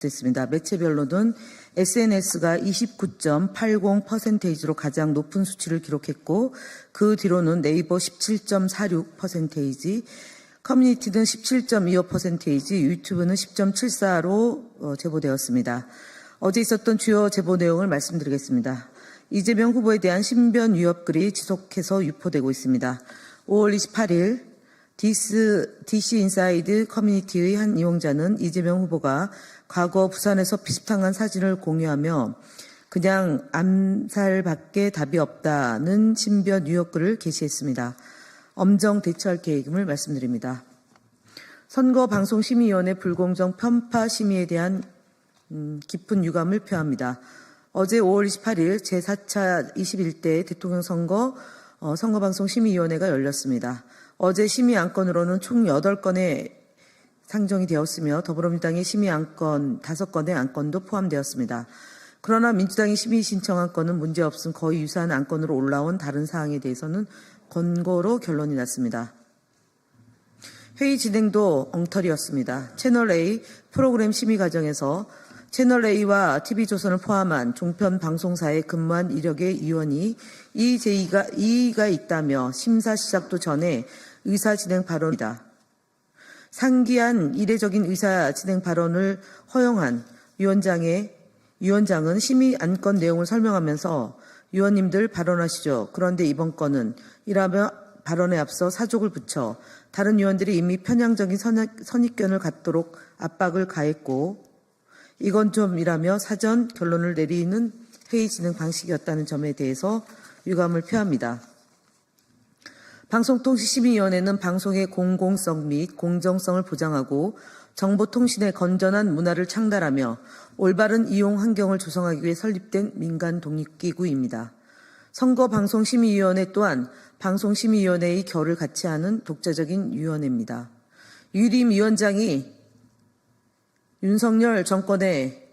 됐습니다. 매체별로는 SNS가 29.80%로 가장 높은 수치를 기록했고, 그 뒤로는 네이버 17.46%, 커뮤니티는 17.25%, 유튜브는 10.74로 제보되었습니다. 어제 있었던 주요 제보 내용을 말씀드리겠습니다. 이재명 후보에 대한 신변 위협 글이 지속해서 유포되고 있습니다. 5월 28일 DC 인사이드 커뮤니티의 한 이용자는 이재명 후보가 과거 부산에서 피습당한 사진을 공유하며 그냥 암살밖에 답이 없다는 신변 위협글을 게시했습니다. 엄정 대처할 계획임을 말씀드립니다. 선거방송심의위원회 불공정 편파 심의에 대한 깊은 유감을 표합니다. 어제 5월 28일 제4차 21대 대통령 선거방송심의위원회가 열렸습니다. 어제 심의 안건으로는 총 8건의 상정이 되었으며 더불어민주당의 심의 안건 5건의 안건도 포함되었습니다. 그러나 민주당이 심의 신청한 건은 문제없음 거의 유사한 안건으로 올라온 다른 사항에 대해서는 권고로 결론이 났습니다. 회의 진행도 엉터리였습니다. 채널A 프로그램 심의 과정에서 채널A와 TV조선을 포함한 종편 방송사에 근무한 이력의 위원이 이의가 있다며 심사 시작도 전에 의사진행 발언이다. 상기한 이례적인 의사진행 발언을 허용한 위원장은 심의 안건 내용을 설명하면서 위원님들 발언하시죠. 그런데 이번 건은 이라며 발언에 앞서 사족을 붙여 다른 위원들이 이미 편향적인 선입견을 갖도록 압박을 가했고 이건 좀 이라며 사전 결론을 내리는 회의 진행 방식이었다는 점에 대해서 유감을 표합니다. 방송통신심의위원회는 방송의 공공성 및 공정성을 보장하고 정보통신의 건전한 문화를 창달하며 올바른 이용 환경을 조성하기 위해 설립된 민간 독립기구입니다. 선거방송심의위원회 또한 방송심의위원회의 결을 같이 하는 독자적인 위원회입니다. 유림 위원장이 윤석열 정권에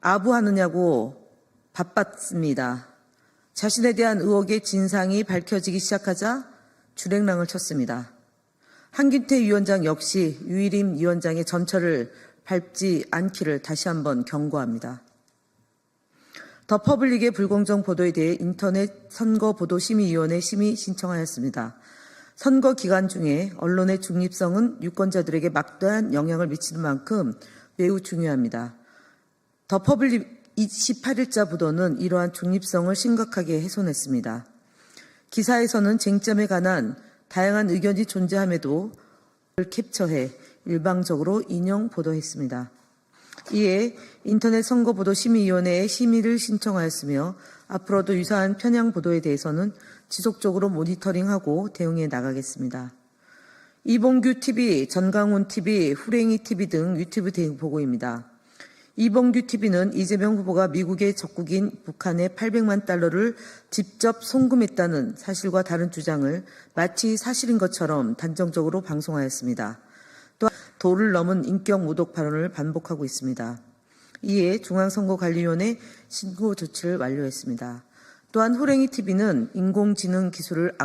아부하느냐고 바빴습니다. 자신에 대한 의혹의 진상이 밝혀지기 시작하자 주랭랑을 쳤습니다. 한균태 위원장 역시 유일임 위원장의 전철을 밟지 않기를 다시 한번 경고합니다. 더 퍼블릭의 불공정 보도에 대해 인터넷 선거보도심의위원회 심의 신청하였습니다. 선거 기간 중에 언론의 중립성은 유권자들에게 막대한 영향을 미치는 만큼 매우 중요합니다. 더 퍼블릭 28일자 보도는 이러한 중립성을 심각하게 훼손했습니다. 기사에서는 쟁점에 관한 다양한 의견이 존재함에도 캡처해 일방적으로 인용 보도했습니다. 이에 인터넷 선거보도심의위원회에 심의를 신청하였으며 앞으로도 유사한 편향 보도에 대해서는 지속적으로 모니터링하고 대응해 나가겠습니다. 이봉규 TV, 전강훈 TV, 후랭이 TV 등 유튜브 보고입니다. 이봉규 TV는 이재명 후보가 미국의 적국인 북한에 800만 달러를 직접 송금했다는 사실과 다른 주장을 마치 사실인 것처럼 단정적으로 방송하였습니다. 또한 도를 넘은 인격 모독 발언을 반복하고 있습니다. 이에 중앙선거관리위원회 신고 조치를 완료했습니다. 또한 호랭이 TV는 인공지능 기술을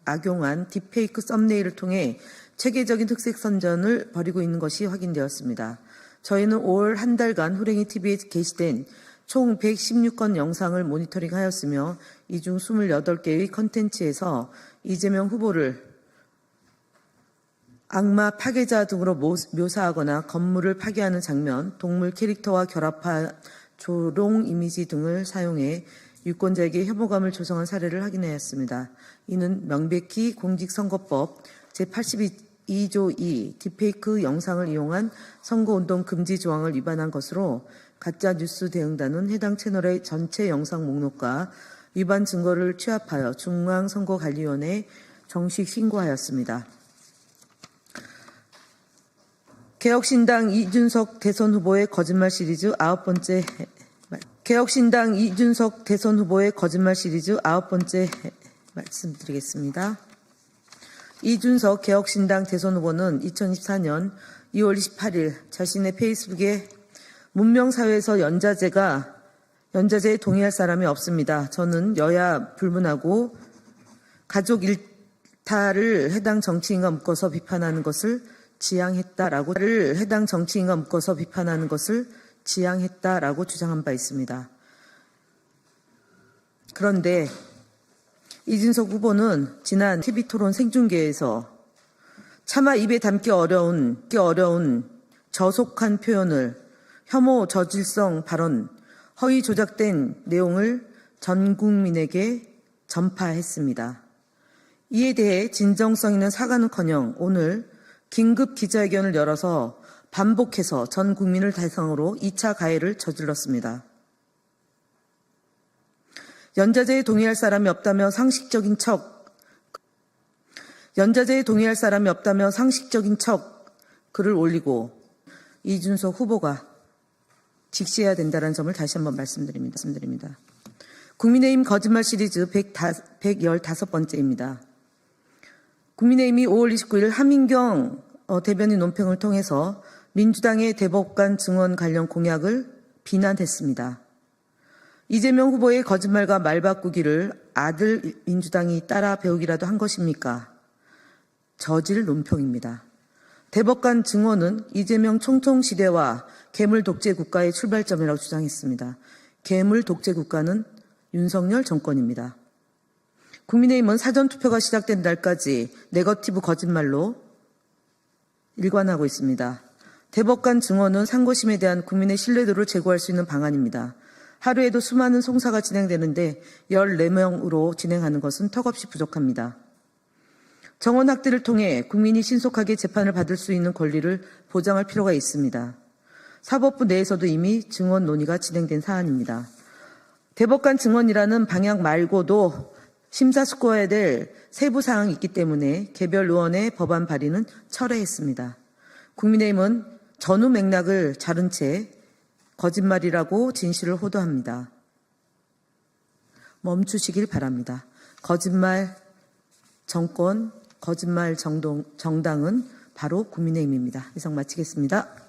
악용한 딥페이크 썸네일을 통해 체계적인 흑색 선전을 벌이고 있는 것이 확인되었습니다. 저희는 5월 한 달간 호랭이 TV에 게시된 총 116건 영상을 모니터링하였으며 이 중 28개의 컨텐츠에서 이재명 후보를 악마 파괴자 등으로 묘사하거나 건물을 파괴하는 장면, 동물 캐릭터와 결합한 조롱 이미지 등을 사용해 유권자에게 혐오감을 조성한 사례를 확인하였습니다. 이는 명백히 공직선거법 제82조 2 딥페이크 영상을 이용한 선거운동 금지 조항을 위반한 것으로 가짜뉴스 대응단은 해당 채널의 전체 영상 목록과 위반 증거를 취합하여 중앙선거관리위원회에 정식 신고하였습니다. 개혁신당 이준석 대선 후보의 거짓말 시리즈 9번째 개혁신당 이준석 대선 후보의 거짓말 시리즈 9번째 말씀드리겠습니다. 이준석 개혁신당 대선 후보는 2024년 2월 28일 자신의 페이스북에 문명사회에서 연자제에 동의할 사람이 없습니다. 저는 여야 불문하고 가족 일탈을 해당 정치인과 묶어서 비판하는 것을 지향했다라고 해당 정치인과 묶어서 비판하는 것을 지향했다라고 주장한 바 있습니다. 그런데 이준석 후보는 지난 TV토론 생중계에서 차마 입에 담기 어려운 저속한 표현을 혐오 저질성 발언, 허위 조작된 내용을 전 국민에게 전파했습니다. 이에 대해 진정성 있는 사과는커녕 오늘 긴급 기자회견을 열어서 반복해서 전 국민을 대상으로 2차 가해를 저질렀습니다. 연좌제에 동의할 사람이 없다며 상식적인 척 글을 올리고 이준석 후보가 직시해야 된다는 점을 다시 한번 말씀드립니다. 국민의힘 거짓말 시리즈 115번째입니다. 국민의힘이 5월 29일 하민경 대변인 논평을 통해서 민주당의 대법관 증언 관련 공약을 비난했습니다. 이재명 후보의 거짓말과 말바꾸기를 아들 민주당이 따라 배우기라도 한 것입니까? 저질 논평입니다. 대법관 증언은 이재명 총통 시대와 괴물 독재 국가의 출발점이라고 주장했습니다. 괴물 독재 국가는 윤석열 정권입니다. 국민의힘은 사전투표가 시작된 날까지 네거티브 거짓말로 일관하고 있습니다. 대법관 증언은 상고심에 대한 국민의 신뢰도를 제고할 수 있는 방안입니다. 하루에도 수많은 송사가 진행되는데 14명으로 진행하는 것은 턱없이 부족합니다. 정원 확대를 통해 국민이 신속하게 재판을 받을 수 있는 권리를 보장할 필요가 있습니다. 사법부 내에서도 이미 증언 논의가 진행된 사안입니다. 대법관 증언이라는 방향 말고도 심사숙고해야 될 세부 사항이 있기 때문에 개별 의원의 법안 발의는 철회했습니다. 국민의힘은 전후 맥락을 자른 채 거짓말이라고 진실을 호도합니다. 멈추시길 바랍니다. 거짓말 정권, 거짓말 정당은 바로 국민의힘입니다. 이상 마치겠습니다.